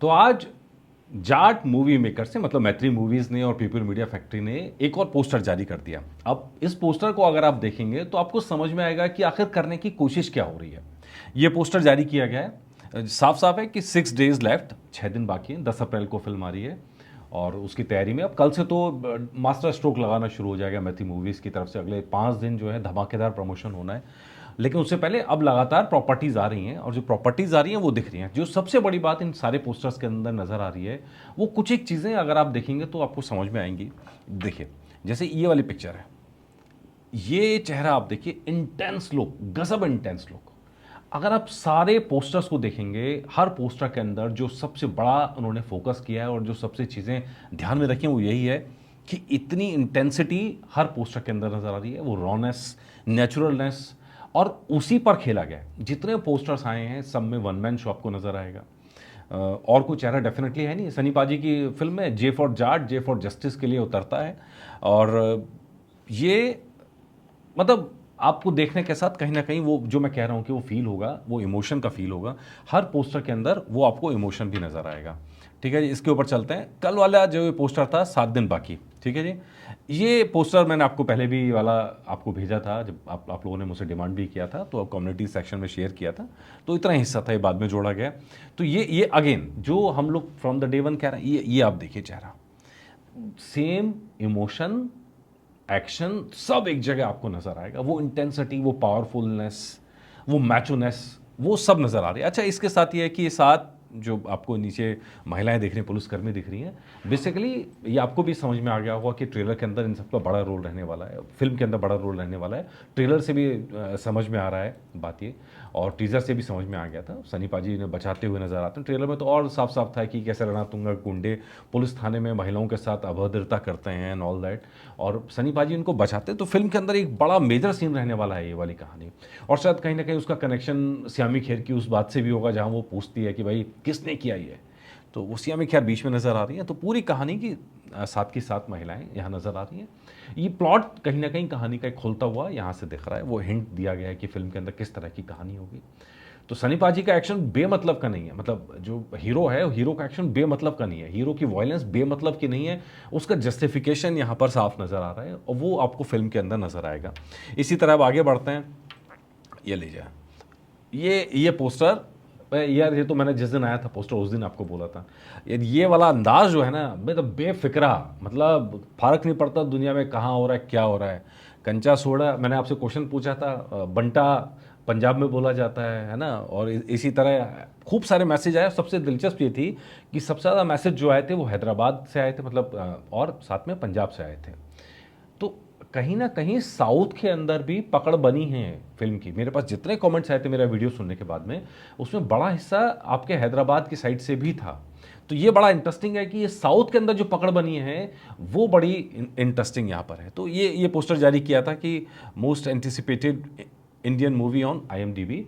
तो आज Jat movie maker से मतलब मैत्री मूवीज ने और पीपल मीडिया फैक्ट्री ने एक और पोस्टर जारी कर दिया। अब इस पोस्टर को अगर आप देखेंगे तो आपको समझ में आएगा कि आखिर करने की कोशिश क्या हो रही है। ये पोस्टर जारी किया गया है, साफ साफ है कि 6 डेज लेफ्ट, 6 दिन बाकी हैं। 10 अप्रैल को फिल्म आ रही है और उसकी तैयारी में अब कल से तो मास्टर स्ट्रोक लगाना शुरू हो जाएगा मैत्री मूवीज की तरफ से। अगले 5 दिन जो है धमाकेदार प्रमोशन होना है। लेकिन उससे पहले अब लगातार प्रॉपर्टीज आ रही हैं और जो प्रॉपर्टीज आ रही हैं वो दिख रही हैं। जो सबसे बड़ी बात इन सारे पोस्टर्स के अंदर नजर आ रही है वो कुछ एक चीजें अगर आप देखेंगे तो आपको समझ में आएंगी। देखिए, जैसे ये वाली पिक्चर है, ये चेहरा आप देखिए, इंटेंस लुक, गजब इंटेंस लुक। अगर आप सारे पोस्टर्स को देखेंगे, हर पोस्टर के अंदर जो सबसे बड़ा उन्होंने फोकस किया है और जो सबसे चीज़ें ध्यान में रखी हैं वो यही है कि इतनी इंटेंसिटी हर पोस्टर के अंदर नजर आ रही है। वो रॉनेस, नेचुरलनेस, और उसी पर खेला गया है। जितने पोस्टर्स आए हैं सब में वन मैन शो आपको नजर आएगा। और कोई चेहरा डेफिनेटली है नहीं। सनी पाजी की फिल्म में J for Jat, J for justice के लिए उतरता है और ये मतलब आपको देखने के साथ कहीं ना कहीं वो जो मैं कह रहा हूं कि वो फील होगा, वो इमोशन का फील होगा। हर पोस्टर के अंदर वो आपको इमोशन भी नजर आएगा। ठीक है जी, इसके ऊपर चलते हैं। कल वाला जो पोस्टर था 7 दिन बाकी, ठीक है जी, ये पोस्टर मैंने आपको पहले भी वाला आपको भेजा था जब आप लोगों ने मुझसे डिमांड भी किया था, तो कम्युनिटी सेक्शन में शेयर किया था। तो इतना हिस्सा था, ये बाद में जोड़ा गया। तो ये अगेन जो हम लोग फ्रॉम द डे वन कह रहे हैं, ये आप देखिए चेहरा, सेम इमोशन, एक्शन सब एक जगह आपको नजर आएगा। वो इंटेंसिटी, वो पावरफुलनेस, वो मैचोनेस, वो सब नजर आ रही है। अच्छा, इसके साथ ये है कि ये साथ जो आपको नीचे महिलाएं दिख रही हैं, पुलिसकर्मी दिख रही हैं, बेसिकली ये आपको भी समझ में आ गया होगा कि ट्रेलर के अंदर इन सबका बड़ा रोल रहने वाला है, फिल्म के अंदर बड़ा रोल रहने वाला है। ट्रेलर से भी समझ में आ रहा है बात ये, और टीजर से भी समझ में आ गया था। सनी पाजी ने बचाते हुए नजर आते हैं। ट्रेलर में तो और साफ साफ था कि कैसे रणा गुंडे पुलिस थाने में महिलाओं के साथ अभद्रता करते हैं एंड ऑल दैट, और सनी पाजी इनको बचाते। तो फिल्म के अंदर एक बड़ा मेजर सीन रहने वाला है ये वाली कहानी। और शायद कहीं ना कहीं उसका कनेक्शन श्यामी खेर की उस बात से भी होगा जहां वो पूछती है कि भाई किसने किया ये, तो वो श्यामी खेर बीच में नजर आ रही है। तो पूरी कहानी की साथ की साथ महिलाएं यहाँ नजर आ रही हैं। ये प्लॉट कहीं ना कहीं कहानी का एक खुलता हुआ यहाँ से दिख रहा है। वो हिंट दिया गया है कि फिल्म के अंदर किस तरह की कहानी होगी। तो सनी पाजी का एक्शन बेमतलब का नहीं है, मतलब जो हीरो है, हीरो का एक्शन बेमतलब का नहीं है, हीरो की वायलेंस बेमतलब की नहीं है। उसका जस्टिफिकेशन यहाँ पर साफ नजर आ रहा है और वो आपको फिल्म के अंदर नजर आएगा। इसी तरह अब आगे बढ़ते हैं। ये लीजिए, ये पोस्टर यार, ये तो मैंने जिस दिन आया था पोस्टर उस दिन आपको बोला था यार, ये वाला अंदाज जो है ना, मैं तो बेफिक्रा, मतलब फर्क नहीं पड़ता दुनिया में कहाँ हो रहा है क्या हो रहा है। कंचा सोडा, मैंने आपसे क्वेश्चन पूछा था, बंटा पंजाब में बोला जाता है ना, और इसी तरह खूब सारे मैसेज आए। सबसे दिलचस्प ये थी कि सबसे ज़्यादा मैसेज जो आए थे वो हैदराबाद से आए थे, मतलब और साथ में पंजाब से आए थे। तो कहीं ना कहीं साउथ के अंदर भी पकड़ बनी है फिल्म की। मेरे पास जितने कमेंट्स आए थे मेरा वीडियो सुनने के बाद में, उसमें बड़ा हिस्सा आपके हैदराबाद की साइड से भी था। तो ये बड़ा इंटरेस्टिंग है कि ये साउथ के अंदर जो पकड़ बनी है वो बड़ी इंटरेस्टिंग यहाँ पर है। तो ये पोस्टर जारी किया था कि most anticipated Indian movie on IMDb,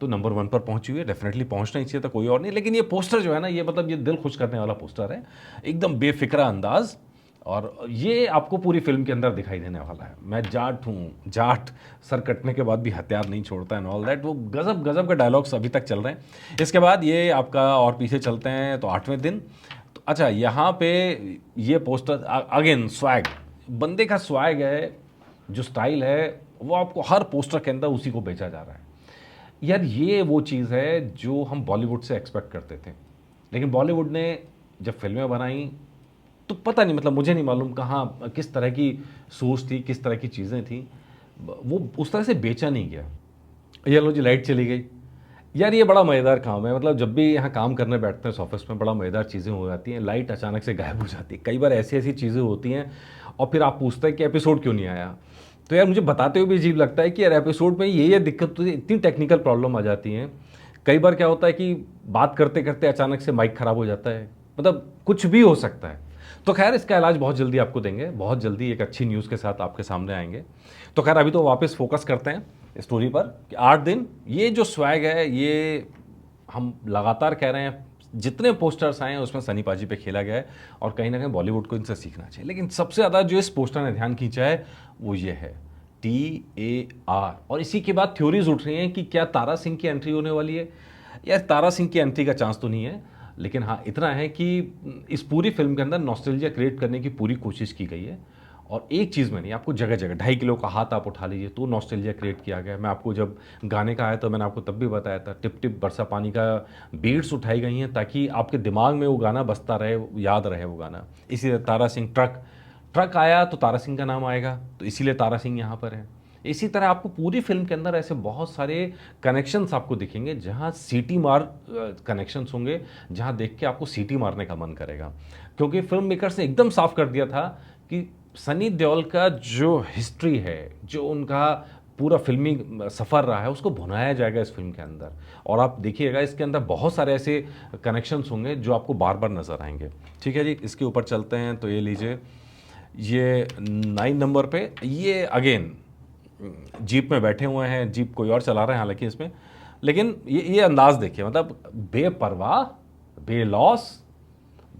तो नंबर 1 पर पहुंची हुई है। डेफिनेटली पहुंचना ही चाहिए था, कोई और नहीं। लेकिन ये पोस्टर जो है ना, ये मतलब ये दिल खुश करने वाला पोस्टर है, एकदम बेफिक्रा अंदाज, और ये आपको पूरी फिल्म के अंदर दिखाई देने वाला है। मैं जाट हूँ, जाट सर कटने के बाद भी हथियार नहीं छोड़ता एंड ऑल दैट, वो गजब गजब के डायलॉग्स अभी तक चल रहे हैं। इसके बाद ये आपका और पीछे चलते हैं तो 8वें दिन। तो अच्छा, यहाँ पे ये पोस्टर अगेन स्वैग, बंदे का स्वैग है, जो स्टाइल है वो आपको हर पोस्टर के अंदर उसी को बेचा जा रहा है। यार ये वो चीज़ है जो हम बॉलीवुड से एक्सपेक्ट करते थे, लेकिन बॉलीवुड ने जब फिल्में बनाई तो पता नहीं, मतलब मुझे नहीं मालूम कहाँ किस तरह की सोच थी, किस तरह की चीज़ें थी, वो उस तरह से बेचा नहीं गया। ये लो जी, लाइट चली गई। यार ये बड़ा मज़ेदार काम है, मतलब जब भी यहाँ काम करने बैठते हैं इस ऑफिस में, बड़ा मज़ेदार चीज़ें हो जाती हैं। लाइट अचानक से गायब हो जाती है, कई बार ऐसी ऐसी चीज़ें होती हैं, और फिर आप पूछते हैं कि एपिसोड क्यों नहीं आया। तो यार मुझे बताते हुए भी अजीब लगता है कि यार एपिसोड में ये दिक्कत होती है, इतनी टेक्निकल प्रॉब्लम आ जाती हैं। कई बार क्या होता है कि बात करते करते अचानक से माइक ख़राब हो जाता है, मतलब कुछ भी हो सकता है। तो खैर इसका इलाज बहुत जल्दी आपको देंगे, बहुत जल्दी एक अच्छी न्यूज़ के साथ आपके सामने आएंगे। तो खैर अभी तो वापस फोकस करते हैं स्टोरी पर कि 8 दिन ये जो स्वैग है, ये हम लगातार कह रहे हैं, जितने पोस्टर्स आए हैं उसमें सनी पाजी पे खेला गया है, और कहीं ना कहीं बॉलीवुड को इनसे सीखना चाहिए। लेकिन सबसे ज़्यादा जो इस पोस्टर ने ध्यान खींचा है वो ये है TAR, और इसी के बाद थ्योरीज उठ रही हैं कि क्या तारा सिंह की एंट्री होने वाली है। यार तारा सिंह की एंट्री का चांस तो नहीं है, लेकिन हाँ, इतना है कि इस पूरी फ़िल्म के अंदर नॉस्टैल्जिया क्रिएट करने की पूरी कोशिश की गई है। और एक चीज़ में नहीं, आपको जगह-जगह 2.5 किलो का हाथ आप उठा लीजिए, तो नॉस्टैल्जिया क्रिएट किया गया है। मैं आपको जब गाने का आया तो मैंने आपको तब भी बताया था, टिप टिप बरसा पानी का बीट्स उठाई गई हैं ताकि आपके दिमाग में वो गाना बजता रहे, याद रहे वो गाना। इसी तारा सिंह ट्रक, ट्रक आया तो तारा सिंह का नाम आएगा, तो इसीलिए तारा सिंह यहाँ पर है। इसी तरह आपको पूरी फ़िल्म के अंदर ऐसे बहुत सारे कनेक्शंस आपको दिखेंगे, जहाँ सीटी मार कनेक्शंस होंगे, जहाँ देख के आपको सीटी मारने का मन करेगा। क्योंकि फ़िल्म मेकर्स ने एकदम साफ कर दिया था कि सनी देओल का जो हिस्ट्री है, जो उनका पूरा फ़िल्मी सफ़र रहा है, उसको भुनाया जाएगा इस फ़िल्म के अंदर। और आप देखिएगा इसके अंदर बहुत सारे ऐसे कनेक्शंस होंगे जो आपको बार-बार नज़र आएँगे। ठीक है जी, इसके ऊपर चलते हैं तो ये लीजिए, ये 9 नंबर पे ये अगेन जीप में बैठे हुए हैं, जीप कोई और चला रहा है हालांकि इसमें, लेकिन ये अंदाज देखिए, मतलब बेपरवाह, बेलौस,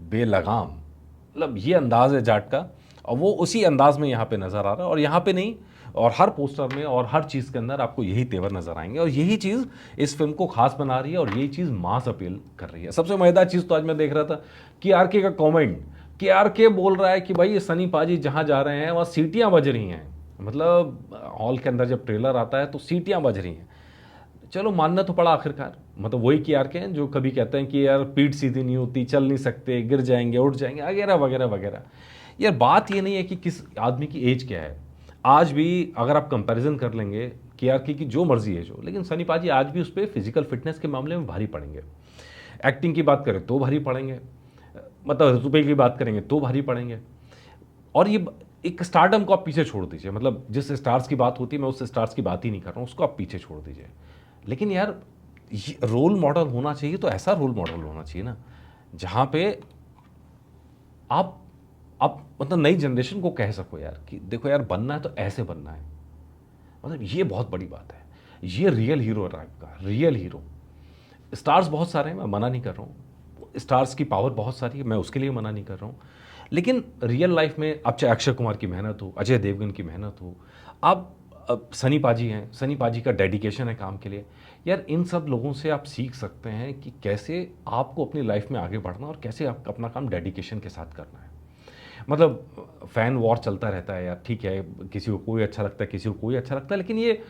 बेलगाम, मतलब ये अंदाज है जाट का, और वो उसी अंदाज में यहाँ पे नज़र आ रहा है। और यहाँ पे नहीं, और हर पोस्टर में और हर चीज़ के अंदर आपको यही तेवर नज़र आएंगे, और यही चीज़ इस फिल्म को खास बना रही है, और यही चीज़ मास अपील कर रही है। सबसे मज़ेदार चीज़ तो आज मैं देख रहा था कि आरके का कॉमेंट, कि आरके बोल रहा है कि भाई ये सनी पाजी जहाँ जा रहे हैं वहाँ सीटियाँ बज रही हैं। मतलब हॉल के अंदर जब ट्रेलर आता है तो सीटियाँ बज रही हैं। चलो, मानना तो पड़ा आखिरकार, मतलब वही के आर के हैं जो कभी कहते हैं कि यार पीठ सीधी नहीं होती, चल नहीं सकते, गिर जाएंगे, उठ जाएंगे, वगैरह वगैरह वगैरह। यार बात ये नहीं है कि किस आदमी की एज क्या है। आज भी अगर आप कंपैरिजन कर लेंगे के आर के की जो मर्जी एज हो, लेकिन सनी पाजी आज भी उस पर फिजिकल फिटनेस के मामले में भारी पड़ेंगे। एक्टिंग की बात करें तो भारी पड़ेंगे, मतलब रुपये की बात करेंगे तो भारी पड़ेंगे। और ये एक स्टारडम को आप पीछे छोड़ दीजिए, मतलब जिस स्टार्स की बात होती है मैं उस स्टार्स की बात ही नहीं कर रहा हूँ, उसको आप पीछे छोड़ दीजिए। लेकिन यार रोल मॉडल होना चाहिए तो ऐसा रोल मॉडल होना चाहिए ना, जहाँ पे आप मतलब नई जनरेशन को कह सको यार कि देखो यार, बनना है तो ऐसे बनना है। मतलब ये बहुत बड़ी बात है, ये रियल हीरो है आपका, रियल हीरो। स्टार्स बहुत सारे हैं, मैं मना नहीं कर रहा हूँ, स्टार्स की पावर बहुत सारी है, मैं उसके लिए मना नहीं कर रहा हूँ। लेकिन रियल लाइफ में अब चाहे अक्षय कुमार की मेहनत हो, अजय देवगन की मेहनत हो, अब सनी पाजी हैं, सनी पाजी का डेडिकेशन है काम के लिए, यार इन सब लोगों से आप सीख सकते हैं कि कैसे आपको अपनी लाइफ में आगे बढ़ना और कैसे आप अपना काम डेडिकेशन के साथ करना है। मतलब फ़ैन वॉर चलता रहता है यार, ठीक है, किसी को कोई अच्छा लगता है, किसी को कोई अच्छा लगता है, लेकिन ये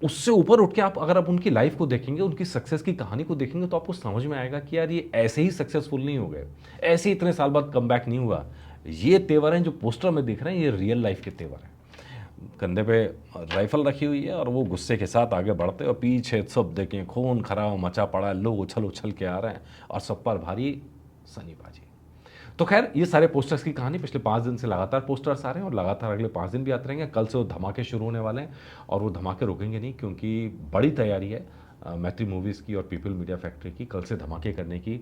उससे ऊपर उठ के आप अगर आप उनकी लाइफ को देखेंगे, उनकी सक्सेस की कहानी को देखेंगे, तो आपको समझ में आएगा कि यार ये ऐसे ही सक्सेसफुल नहीं हो गए, ऐसे ही इतने साल बाद कमबैक नहीं हुआ। ये तेवर हैं जो पोस्टर में दिख रहे हैं, ये रियल लाइफ के तेवर हैं। कंधे पे राइफल रखी हुई है और वो गुस्से के साथ आगे बढ़ते, और पीछे सब देखें खून खराब मचा पड़ा है, लोग उछल उछल के आ रहे हैं, और सब पर भारी सनी पाजी। तो खैर, ये सारे पोस्टर्स की कहानी पिछले 5 दिन से लगातार पोस्टर्स आ रहे हैं, और लगातार अगले 5 दिन भी आते रहेंगे। कल से वो धमाके शुरू होने वाले हैं, और वो धमाके रुकेंगे नहीं, क्योंकि बड़ी तैयारी है मैत्री मूवीज़ की और पीपल मीडिया फैक्ट्री की कल से धमाके करने की।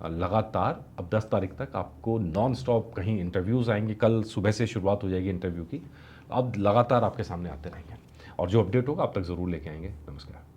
लगातार अब 10 तारीख तक आपको नॉन स्टॉप कहीं इंटरव्यूज़ आएंगे। कल सुबह से शुरुआत हो जाएगी इंटरव्यू की, अब लगातार आपके सामने आते रहेंगे, और जो अपडेट होगा आप तक ज़रूर लेके आएंगे। नमस्कार।